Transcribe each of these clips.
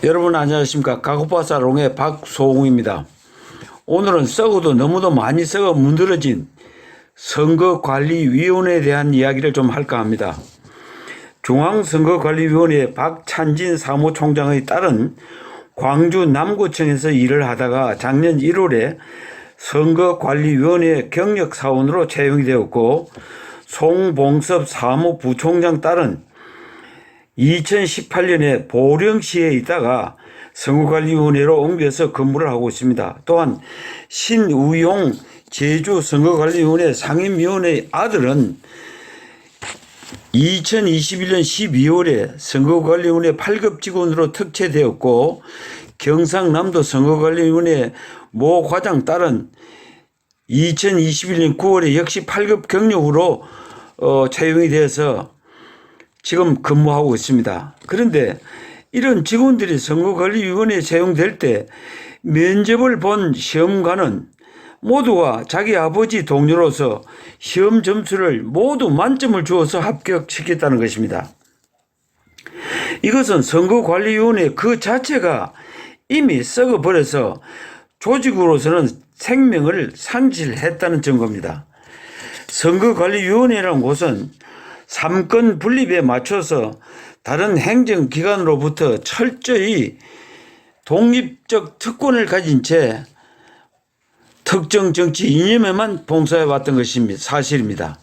여러분 안녕하십니까. 가고파사롱의 박소웅입니다. 오늘은 썩어도 너무도 많이 썩어 문드러진 선거관리위원회에 대한 이야기를 좀 할까 합니다. 중앙선거관리위원회 박찬진 사무총장의 딸은 광주 남구청에서 일을 하다가 작년 1월에 선거관리위원회 경력사원으로 채용이 되었고, 송봉섭 사무부총장 딸은 2018년에 보령시에 있다가 선거관리위원회로 옮겨서 근무를 하고 있습니다. 또한 신우용 제주선거관리위원회 상임위원회의 아들은 2021년 12월에 선거관리위원회 8급 직원으로 특채되었고, 경상남도 선거관리위원회 모 과장 딸은 2021년 9월에 역시 8급 경력으로 채용이 되어서 지금 근무하고 있습니다. 그런데 이런 직원들이 선거관리위원회에 채용될 때 면접을 본 시험관은 모두가 자기 아버지 동료로서 시험 점수를 모두 만점을 주어서 합격시켰다는 것입니다. 이것은 선거관리위원회 그 자체가 이미 썩어버려서 조직으로서는 생명을 상실했다는 증거입니다. 선거관리위원회라는 곳은 3권 분립에 맞춰서 다른 행정기관으로부터 철저히 독립적 특권을 가진 채 특정 정치 이념에만 봉사해왔던 것입니다. 사실입니다.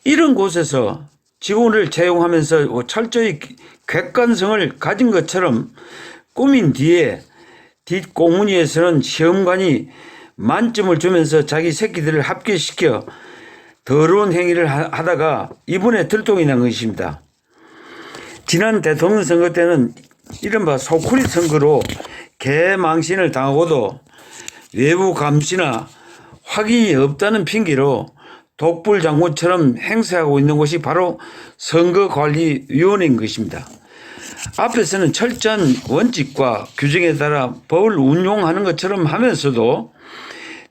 이런 곳에서 직원을 채용하면서 철저히 객관성을 가진 것처럼 꾸민 뒤에 뒷공무니에서는 시험관이 만점을 주면서 자기 새끼들을 합격시켜 더러운 행위를 하다가 이번에 들통이 난 것입니다. 지난 대통령 선거 때는 이른바 소쿠리 선거로 개망신을 당하고도 외부 감시나 확인이 없다는 핑계로 독불 장군처럼 행세하고 있는 것이 바로 선거관리위원회인 것입니다. 앞에서는 철저한 원칙과 규정에 따라 법을 운용하는 것처럼 하면서도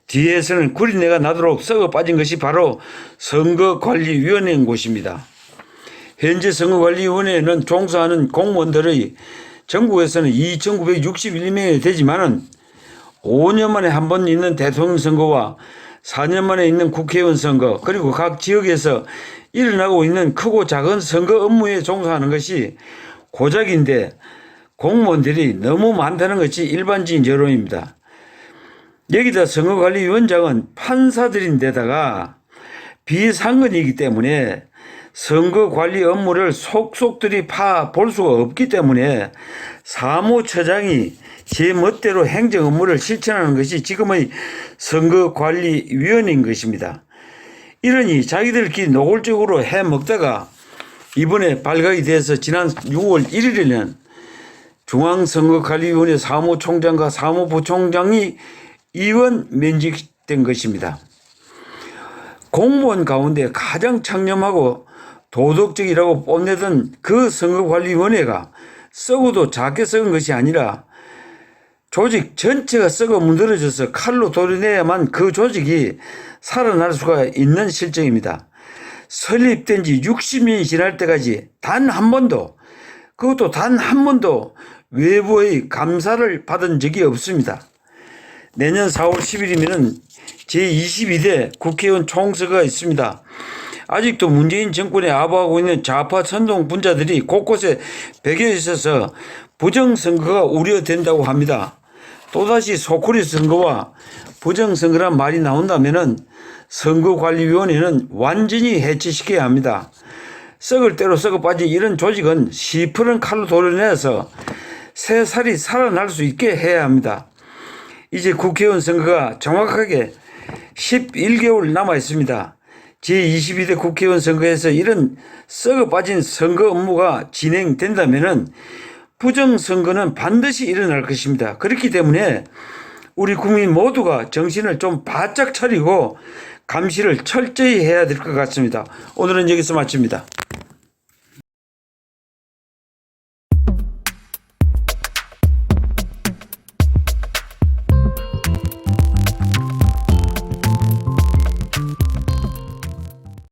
뒤에서는 구린내가 나도록 썩어 빠진 것이 바로 선거관리위원회인 곳입니다. 현재 선거관리위원회에는 종사하는 공무원들의 전국에서는 2,961명이 되지만은 5년 만에 한 번 있는 대통령 선거와 4년 만에 있는 국회의원 선거, 그리고 각 지역에서 일어나고 있는 크고 작은 선거 업무에 종사하는 것이 고작인데 공무원들이 너무 많다는 것이 일반적인 여론입니다. 여기다 선거관리위원장은 판사들인데다가 비상근이기 때문에 선거관리 업무를 속속들이 볼 수가 없기 때문에 사무처장이 제 멋대로 행정 업무를 실천하는 것이 지금의 선거관리위원회인 것입니다. 이러니 자기들끼리 노골적으로 해먹다가 이번에 발각이 돼서 지난 6월 1일에는 중앙선거관리위원회 사무총장과 사무부총장이 이원 면직된 것입니다. 공무원 가운데 가장 청렴하고 도덕적이라고 뽐내던 그 선거관리위원회가 썩어도 작게 썩은 것이 아니라 조직 전체가 썩어 문드러져서 칼로 도려내야만 그 조직이 살아날 수가 있는 실정입니다. 설립된 지 60년이 지날 때까지 단 한 번도, 그것도 단 한 번도 외부의 감사를 받은 적이 없습니다. 내년 4월 10일이면 제22대 국회의원 총선거가 있습니다. 아직도 문재인 정권에 아부하고 있는 좌파 선동 분자들이 곳곳에 배겨 있어서 부정선거가 우려된다고 합니다. 또다시 소쿠리 선거와 부정선거란 말이 나온다면 선거관리위원회는 완전히 해체시켜야 합니다. 썩을 대로 썩어 빠진 이런 조직은 시퍼런 칼로 도려내서 새살이 살아날 수 있게 해야 합니다. 이제 국회의원 선거가 정확하게 11개월 남아 있습니다. 제22대 국회의원 선거에서 이런 썩어 빠진 선거 업무가 진행된다면 부정선거는 반드시 일어날 것입니다. 그렇기 때문에 우리 국민 모두가 정신을 좀 바짝 차리고 감시를 철저히 해야 될 것 같습니다. 오늘은 여기서 마칩니다.